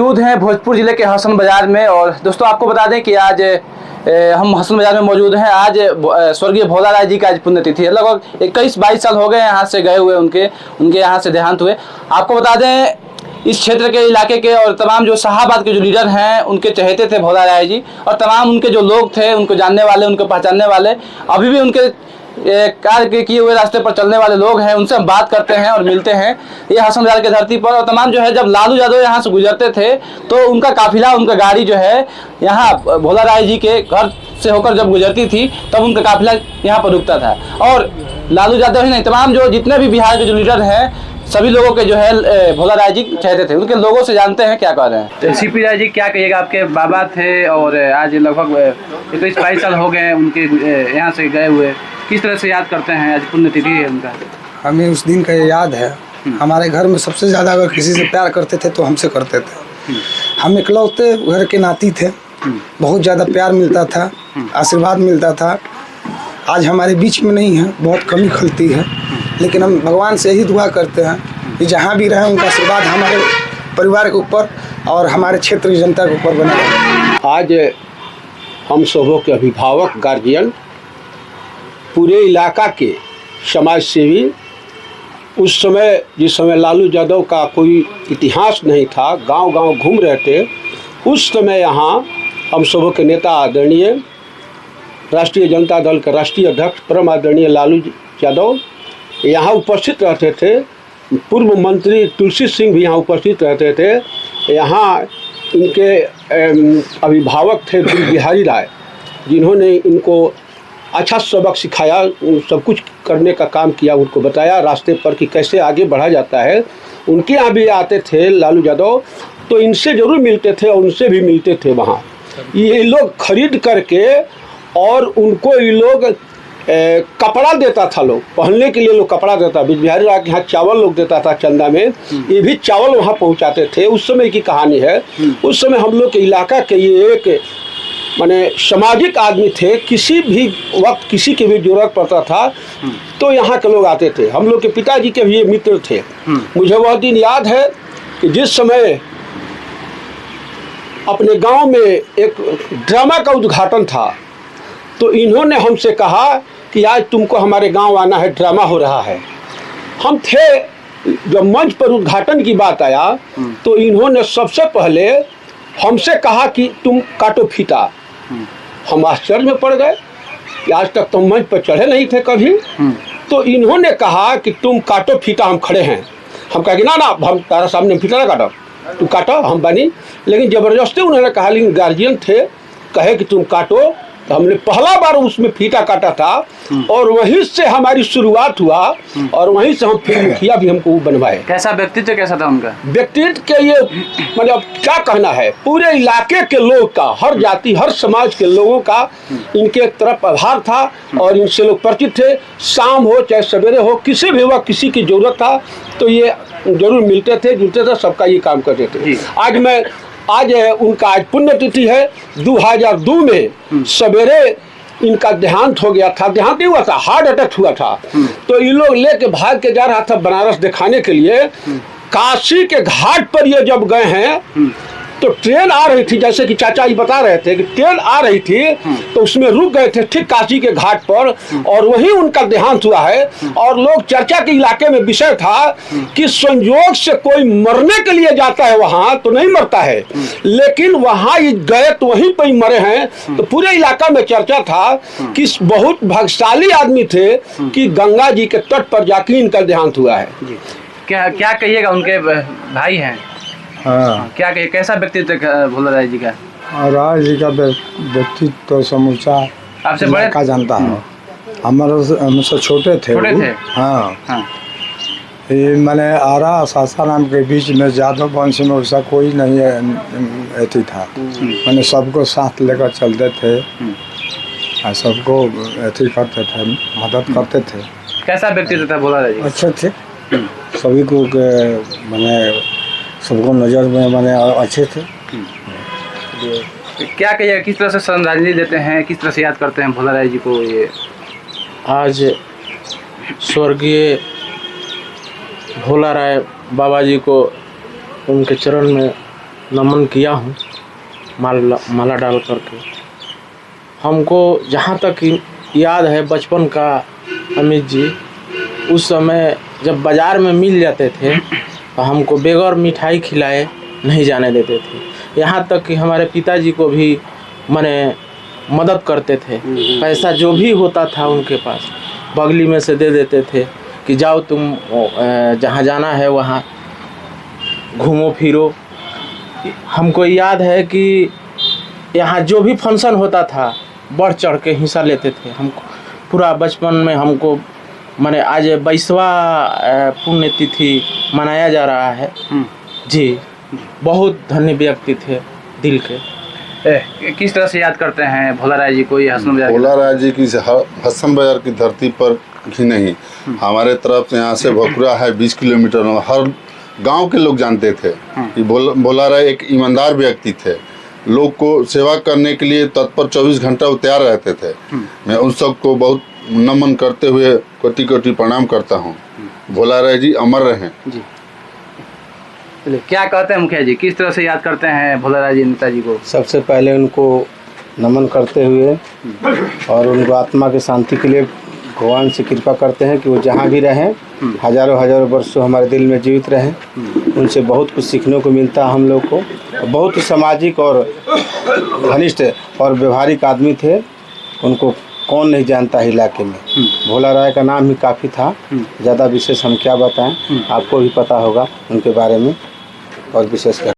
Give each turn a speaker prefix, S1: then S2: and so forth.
S1: मौजूद हैं भोजपुर जिले के हसन बाजार में। और दोस्तों आपको बता दें कि आज हम हसन बाजार में मौजूद हैं। आज स्वर्गीय भोला राय जी का आज पुण्यतिथि है। लगभग 21-22 साल हो गए यहाँ से गए हुए, उनके यहाँ से देहांत हुए। आपको बता दें इस क्षेत्र के इलाके के और तमाम जो शाहाबाद के जो लीडर हैं उनके चहेते थे भोला राय जी, और तमाम उनके जो लोग थे, उनको जानने वाले, उनको पहचानने वाले, अभी भी उनके कार्य किए हुए रास्ते पर चलने वाले लोग हैं, उनसे हम बात करते हैं और मिलते हैं ये हसन बाजार की धरती पर। और तमाम जो है, जब लालू यादव यहाँ से गुजरते थे तो उनका काफिला, उनका गाड़ी जो है यहाँ भोला राय जी के घर से होकर जब गुजरती थी तब उनका काफिला यहाँ पर रुकता था। और लालू यादव ही नहीं, तमाम जो जितने भी बिहार के जो लीडर हैं सभी लोगों के जो है भोला राय जी चाहते थे। उनके लोगों से जानते हैं क्या कह रहे हैं। तो सीपी राय जी क्या कहिएगा, आपके बाबा थे और आज लगभग 21-22 साल हो गए उनके यहाँ से गए हुए, किस तरह से याद करते हैं? आज पुण्यतिथि है उनका।
S2: हमें उस दिन का याद है। हमारे घर में सबसे ज़्यादा अगर किसी से प्यार करते थे तो हमसे करते थे। हम इकलौते घर के नाती थे, बहुत ज़्यादा प्यार मिलता था, आशीर्वाद मिलता था। आज हमारे बीच में नहीं है, बहुत कमी खलती है, लेकिन हम भगवान से यही दुआ करते हैं कि जहाँ भी रहें उनका आशीर्वाद हमारे परिवार के ऊपर और हमारे क्षेत्र की जनता के ऊपर बना रहे।
S3: आज हम सबों के अभिभावक, गार्जियन, पूरे इलाका के समाज सेवी, उस समय जिस समय लालू यादव का कोई इतिहास नहीं था, गांव-गांव घूम रहे थे, उस समय यहाँ हम सबों के नेता आदरणीय राष्ट्रीय जनता दल के राष्ट्रीय अध्यक्ष परम आदरणीय लालू यादव यहाँ उपस्थित रहते थे। पूर्व मंत्री तुलसी सिंह भी यहाँ उपस्थित रहते थे। यहाँ इनके अभिभावक थे बिहारी राय, जिन्होंने इनको अच्छा सबक सिखाया, सब कुछ करने का काम किया, उनको बताया रास्ते पर कि कैसे आगे बढ़ा जाता है। उनके यहाँ भी आते थे लालू यादव, तो इनसे ज़रूर मिलते थे और उनसे भी मिलते थे वहाँ। ये लोग खरीद करके और उनको ये लोग कपड़ा देता था, लोग पहनने के लिए लोग कपड़ा देता। बिहारी राय के यहाँ चावल लोग देता था चंदा में, ये भी चावल वहाँ पहुँचाते थे। उस समय की कहानी है। उस समय हम लोग के इलाका के ये एक माने सामाजिक आदमी थे। किसी भी वक्त किसी की भी जरूरत पड़ता था तो यहाँ के लोग आते थे। हम लोग के पिताजी के भी ये मित्र थे। मुझे वह दिन याद है कि जिस समय अपने गांव में एक ड्रामा का उद्घाटन था तो इन्होंने हमसे कहा कि आज तुमको हमारे गांव आना है, ड्रामा हो रहा है। हम थे, जब मंच पर उद्घाटन की बात आया तो इन्होंने सबसे पहले हमसे कहा कि तुम काटो फीता। हम आश्चर्य में पड़ गए कि आज तक तुम मंच पर चढ़े नहीं थे कभी। तो इन्होंने कहा कि तुम काटो फीता, हम खड़े हैं। हम कहा कि ना हम तारा सामने फीता ना काटो, तुम काटो, हम बनी। लेकिन ज़बरदस्ती उन्होंने कहा, लेकिन गार्जियन थे, कहे कि तुम काटो। तो हमने पहला बार उसमें फीता काटा था और वहीं से हमारी शुरुआत हुआ और वहीं से हम फिर मुखिया भी हमको बनवाए।
S1: कैसा व्यक्तित्व, कैसा था उनका
S3: व्यक्तित्व के ये मतलब क्या कहना है, पूरे इलाके के लोग का, हर जाति हर समाज के लोगों का इनके तरफ आभार था और इनसे लोग परिचित थे। शाम हो चाहे सवेरे हो, किसी भी वक्त किसी की जरूरत था तो ये जरूर मिलते थे, जुलते थे, सबका ये काम करते थे। आज उनका आज पुण्यतिथि है। 2002 में सवेरे इनका देहांत हो गया था। देहांत नहीं हुआ था, हार्ट अटैक हुआ था। तो ये लोग लेके भाग के जा रहा था बनारस दिखाने के लिए। काशी के घाट पर ये जब गए हैं तो ट्रेन आ रही थी, जैसे कि चाचा जी बता रहे थे कि ट्रेन आ रही थी तो उसमें रुक गए थे ठीक काशी के घाट पर और वहीं उनका देहांत हुआ है। और लोग चर्चा के इलाके में विषय था कि संयोग से कोई मरने के लिए जाता है वहां तो नहीं मरता है, लेकिन वहां ये गए तो वहीं पर ही मरे हैं। तो पूरे इलाका में चर्चा था कि बहुत भाग्यशाली आदमी थे कि गंगा जी के तट पर जाके इनका देहांत हुआ है।
S1: क्या क्या कहिएगा, उनके भाई हैं?
S2: हाँ,
S1: क्या कहिए, कैसा व्यक्तित्व भोला राय जी का?
S2: राय जी का व्यक्तित्व तो समूचा
S1: आपसे बड़े
S2: का जानता है। हमसे छोटे थे। हाँ। ये मैंने आरा सासाराम के बीच में यादव वंश में वैसा कोई नहीं ऐसी था। मैंने सबको साथ लेकर चलते थे और सबको ऐसी करते थे, मदद करते थे।
S1: कैसा व्यक्तित्व था भोला राय जी?
S2: अच्छे थे, सभी को मैंने सबको नज़र में मैंने अच्छे थे।
S1: क्या कहिए, किस तरह से श्रद्धांजलि देते हैं, किस तरह से याद करते हैं भोला राय जी को? ये
S4: आज स्वर्गीय भोला राय बाबा जी को उनके चरण में नमन किया हूँ माला डाल करके। हमको जहाँ तक याद है बचपन का अमित जी, उस समय जब बाज़ार में मिल जाते थे तो हमको बगैर मिठाई खिलाए नहीं जाने देते थे। यहाँ तक कि हमारे पिताजी को भी माने मदद करते थे, पैसा जो भी होता था उनके पास बगली में से दे देते थे कि जाओ तुम जहाँ जाना है वहाँ घूमो फिरो। हमको याद है कि यहाँ जो भी फंक्शन होता था बढ़ चढ़ के हिस्सा लेते थे। हमको पूरा बचपन में हमको माने आज 22वां पुण्यतिथि मनाया जा रहा है जी। बहुत धन्य व्यक्ति थे दिल के।
S1: किस तरह से याद करते हैं भोला राय जी को? ये हसन बाजार
S5: भोला राय जी की हसन बाजार की धरती पर ही नहीं, हमारे तरफ यहाँ से भोकरा है 20 किलोमीटर में। हर गांव के लोग जानते थे कि भोला राय एक ईमानदार व्यक्ति थे, लोग को सेवा करने के लिए तत्पर 24 घंटा तैयार रहते थे। मैं उन सबको बहुत नमन करते हुए कोटि कोटि प्रणाम करता हूँ। भोला राय जी अमर रहें
S1: जी। चलिए, क्या कहते हैं मुखिया जी, किस तरह से याद करते हैं भोला राय जी नेताजी को?
S3: सबसे पहले उनको नमन करते हुए और उनको आत्मा की शांति के लिए भगवान से कृपा करते हैं कि वो जहाँ भी रहें हजारों हजारों वर्षों हमारे दिल में जीवित रहें। उनसे बहुत कुछ सीखने को मिलता है हम लोग को। बहुत ही सामाजिक और घनिष्ठ और व्यवहारिक आदमी थे। उनको कौन नहीं जानता है इलाके में। भोला राय का नाम ही काफ़ी था, ज़्यादा विशेष हम क्या बताएं, आपको भी पता होगा उनके बारे में और विशेष